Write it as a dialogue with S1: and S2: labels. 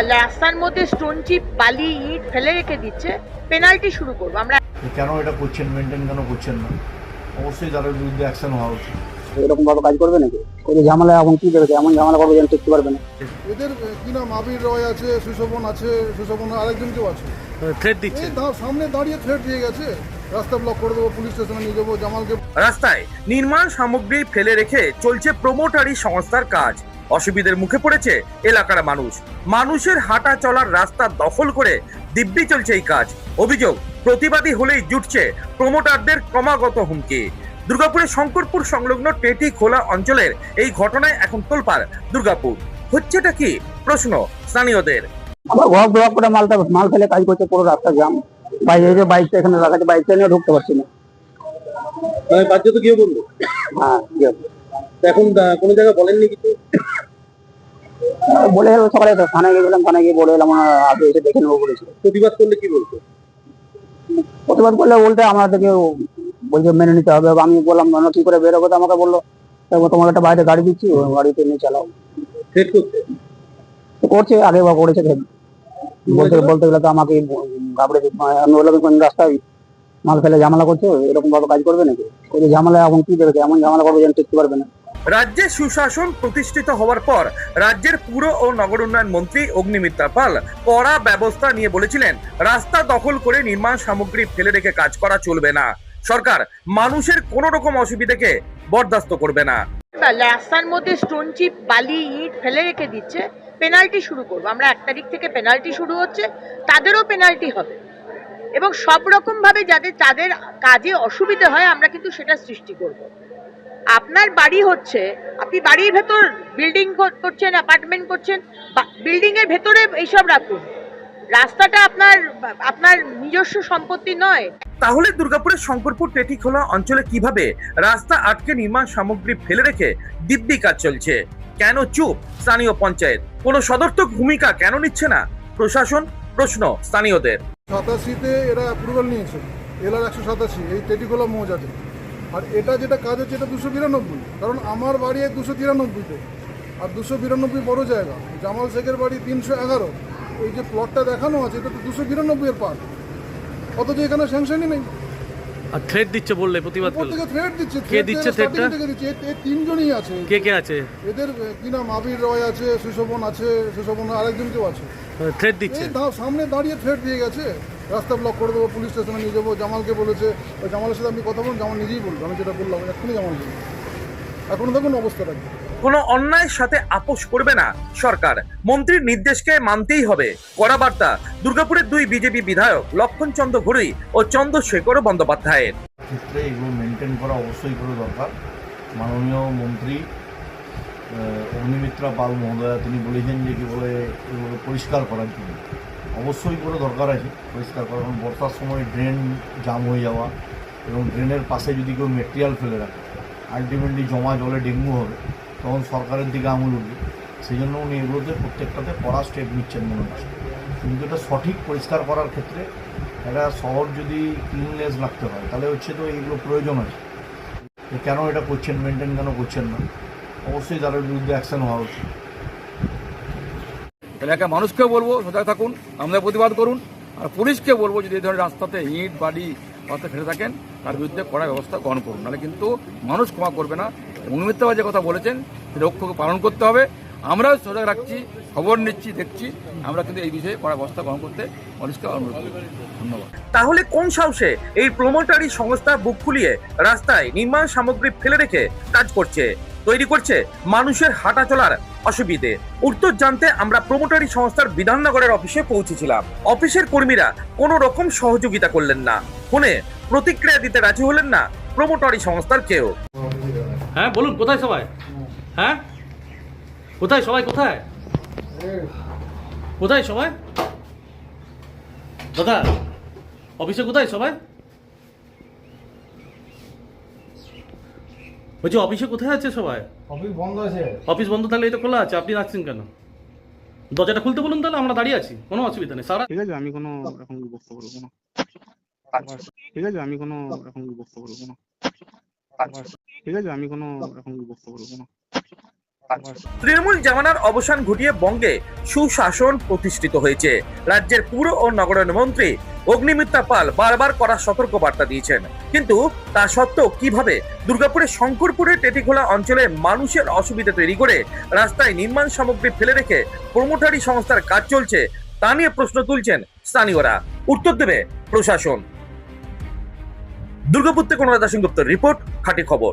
S1: রাস্তার মধ্যে stone chip বালি ইট ফেলে রেখে দিচ্ছে, পেনাল্টি শুরু করবো আমরা।
S2: কেন এটা করছেন, মেনটেন কেন করছেন না? অবশ্যই তাদের বিরুদ্ধে অ্যাকশন হওয়া উচিত।
S3: এরকম ভাবে কাজ করবে নাকি? ওই যে ঝামেলা এখন কি দেখেছে, এমন ঝামেলা করবে যেন টিকতে পারবে না।
S4: এদের কি নাম আবির রয় আছে, সুশোভন আছে, সুশোভন আরেকজন কেউ আছে,
S5: থ্রেট দিচ্ছে।
S4: এই সামনে দাঁড়িয়ে থ্রেট দিয়ে গেছে, রাস্তা ব্লক করে দেবো, পুলিশ স্টেশনে নিয়ে যাবো, জামালকে।
S6: রাস্তায় নির্মাণ সামগ্রী ফেলে রেখে চলছে প্রমোটারি সংস্থার কাজ। অসুবিধার মুখে পড়েছে এলাকার মানুষ। মানুষের হাঁটা চলার রাস্তা দখল করে দিব্যি চলছে এই কাজ। অভিযোগ, প্রতিবাদী হলেই জুটছে প্রমোটারদের ক্রমাগত হুমকি। দুর্গাপুরের শঙ্করপুর সংলগ্ন টেটি খোলা অঞ্চলের এই ঘটনায় এখন তোলপাড় দুর্গাপুর। হচ্ছেটা কি প্রশ্ন স্থানীয়দের।
S3: আবার ঘর ব্লক করে মাল ফেলে কাজ করছে, পুরো রাস্তা জাম। বাইরে বাইকটা এখানে লাগাচ্ছে, বাইকটা নিয়ে ঢুকতে পারছি না।
S5: বাধ্য তো কেউ বললো।
S3: হ্যাঁ,
S5: এখন কোনো জায়গায় বলেননি কিছু?
S3: বলে এলো সকালে, তো থানায় গেছিলাম, থানায় গিয়ে বলে এলাম আপনি এসে দেখে নেবো বলেছিল।
S5: প্রতিবাদ করলে কি বলতো?
S3: প্রতিবাদ করলে বলতে আমাদেরকে বলছে মেনে নিতে হবে। আমি বললাম না, কি করে বেরোবো? তো আমাকে বললো তোমার একটা বাইরে গাড়ি দিচ্ছি, ওই গাড়িতে নিয়ে চালাও।
S5: থ্রেট করছে?
S3: করছে, আগে বা করেছে। বলতে বলতে গেলে তো আমাকে ঘাবড়ে আমি বললাম কোন রাস্তায় মাল ফেলে ঝামেলা করছো, এরকম ভাবে কাজ করবে নাকি? ওই যে ঝামেলা এখন কি দেখেছে, এমন ঝামেলা করবে যেন টিকতে পারবে না।
S6: রাজ্যে সুশাসন প্রতিষ্ঠিত হওয়ার পর রাজ্যের পুর ও নগর উন্নয়ন মন্ত্রী অগ্নিমিত্রা পাল কড়া ব্যবস্থা নিয়ে বলেছিলেন, রাস্তা দখল করে নির্মাণ সামগ্রী ফেলে রেখে কাজ করা চলবে না। সরকার মানুষের কোনো রকম অসুবিধাকে বরদাস্ত করবে না।
S1: রাস্তার মধ্যে স্টোন চিপ বালি ইট ফেলে রেখে দিচ্ছে, পেনাল্টি শুরু করবো আমরা। 1 তারিখ থেকে পেনাল্টি শুরু হচ্ছে, তাদেরও পেনাল্টি হবে। এবং সব রকম ভাবে তাদের কাজে অসুবিধা হয়, আমরা কিন্তু সেটা সৃষ্টি করব। আপনার বাড়ি হচ্ছে, আপনি বাড়ির ভেতর বিল্ডিং করছেন, অ্যাপার্টমেন্ট করছেন, বিল্ডিং এর ভেতরে এইসব রাখুন। রাস্তাটা আপনার নিজস্ব সম্পত্তি নয়।
S6: তাহলে দুর্গাপুরের শঙ্করপুর টেটিখোলা অঞ্চলে কিভাবে রাস্তা আটকে নির্মাণ সামগ্রী ফেলে রেখে দিব্যি কাজ চলছে? কেন চুপ স্থানীয় পঞ্চায়েত? কোনো সদর্থক ভূমিকা কেন নিচ্ছে না প্রশাসন? প্রশ্ন স্থানীয়দের।
S4: 87-তে এরা অ্যাপ্রুভাল নিয়েছে, এলার 187 এই টেটিখোলা মৌজাতে। আর এটা যেটা কাজ হচ্ছে এটা 292, কারণ আমার বাড়ি 293-তে, আর 292 বড় জায়গা। জামাল শেখের বাড়ি 311। এই যে প্লটটা দেখানো আছে এটা তো 292-এর পার্ট, অথচ এখানে স্যাংশনই নেই।
S5: আর থ্রেট দিচ্ছে বললে প্রতিবাদ করলে?
S4: থ্রেট দিচ্ছে।
S5: কে দিচ্ছে থ্রেটটা?
S4: এই তিনজনই আছে।
S5: কে কে আছে?
S4: এদের কি নাম আবির রয় আছে, সুশোভন আছে, সুশোভন আরেকজন কেউ আছে,
S5: থ্রেট দিচ্ছে।
S4: এই সামনে দাঁড়িয়ে থ্রেট দিয়ে গেছে, রাস্তা ব্লক করে দেবো, পুলিশ স্টেশনে নিয়ে যাবো, জামালকে বলেছে। ওই জামালের সাথে আমি কথা বলুন, জামাল নিজেই বলবো, আমি যেটা বললাম এক্ষুনি জামাল বলবো। এখনো দেখুন অবস্থাটা কি।
S6: কোনো অন্যায়ের সাথে আপোষ করবে না সরকার। মন্ত্রীর নির্দেশকে মানতেই হবে, কড়া বার্তা দুর্গাপুরের 2 বিজেপি বিধায়ক লক্ষণ চন্দ্র ঘড়ুই ও চন্দ্রশেখর বন্দ্যোপাধ্যায়ের।
S2: ক্ষেত্রে এগুলো মেনটেন করা অবশ্যই করে দরকার। মাননীয় মন্ত্রী অগ্নিমিত্রা পাল মহোদয়া তিনি বলেছেন যে কি বলে এগুলো পরিষ্কার করার জন্য অবশ্যই করে দরকার আছে পরিষ্কার করা। কারণ বর্ষার সময় ড্রেন জাম হয়ে যাওয়া এবং ড্রেনের পাশে যদি কেউ মেটেরিয়াল ফেলে রাখে, আলটিমেটলি জমা জলে ডেঙ্গু হবে, তখন সরকারের দিকে আঙুল উঠবে। সেই জন্য উনি এগুলোতে প্রত্যেকটাতে কড়া স্টেপ নিচ্ছেন মনে হচ্ছে। কিন্তু এটা সঠিক পরিষ্কার করার ক্ষেত্রে একটা শহর যদি ক্লিননেস রাখতে হয় তাহলে হচ্ছে তো এইগুলো প্রয়োজন আছে। কেন এটা করছেন, মেনটেন কেন করছেন না? অবশ্যই তাদের বিরুদ্ধে অ্যাকশন হওয়া উচিত।
S7: এলাকার মানুষকেও বলবো সজাগ থাকুন, আমরা প্রতিবাদ করুন। আর পুলিশকে বলবো যদি এই ধরনের রাস্তাতে ইট বাড়ি রাস্তা ফেলে থাকেন তার বিরুদ্ধে কড়া ব্যবস্থা গ্রহণ করুন, নাহলে কিন্তু মানুষ ক্ষমা করবে না। অগ্নিমিত্রা যে কথা বলেছেন সেটা লক্ষ্যকে পালন করতে হবে। আমরাও সজাগ রাখছি, খবর নিচ্ছি, দেখছি। আমরা কিন্তু এই বিষয়ে কড়া ব্যবস্থা গ্রহণ করতে মানুষকে অনুরোধ করব। ধন্যবাদ।
S6: তাহলে কোন সাহসে এই প্রমোটারি সংস্থা বুক ফুলিয়ে রাস্তায় নির্মাণ সামগ্রী ফেলে রেখে কাজ করছে, তৈরি করছে মানুষের হাঁটা চলার অসুবিধে? উত্তর জানতে আমরা প্রমোটারি সংস্থার বিধাননগরের অফিসে পৌঁছেছিলাম। অফিসের কর্মীরা কোনো রকম সহযোগিতা করলেন না, ফোনে প্রতিক্রিয়া দিতে রাজি হলেন না প্রমোটারি সংস্থার কেউ।
S5: হ্যাঁ বলুন, কোথায় সবাই? হ্যাঁ কোথায় সবাই? কোথায় কোথায় সবাই? দাদা অফিসে কোথায় সবাই? বলছি অফিসে কোথায় আছে সবাই?
S4: অফিস বন্ধ আছে।
S5: অফিস বন্ধ থাকলে এটা খোলা আছে, আপনি রাখছেন কেন? দরজাটা খুলতে বলুন, তাহলে আমরা দাঁড়িয়ে আছি, কোনো অসুবিধা নেই। সারা
S8: ঠিক আছে, আমি কোনো এখন বক্তব্য করবো না। ঠিক আছে, আমি কোনো এখন বক্তব্য করবো না। ঠিক আছে, আমি কোনো এখন বক্তব্য করবো না।
S6: তৃণমূল জামানার অবসান ঘটিয়ে বঙ্গে সুশাসন প্রতিষ্ঠিত হয়েছে। রাজ্যের পুর ও নগরায়ণ মন্ত্রী অগ্নিমিত্রা পাল বারবার কড়া সতর্ক বার্তা দিয়েছেন, কিন্তু তা সত্ত্বেও কিভাবে দুর্গাপুরের শঙ্করপুরের টেটিখোলা অঞ্চলে মানুষের অসুবিধা তৈরি করে রাস্তায় নির্মাণ সামগ্রী ফেলে রেখে প্রমোটারি সংস্থার কাজ চলছে তা নিয়ে প্রশ্ন তুলছেন স্থানীয়রা। উত্তর দেবে প্রশাসন। দুর্গাপুর থেকে অনুরাধা সেনগুপ্তের রিপোর্ট, খাঁটি খবর।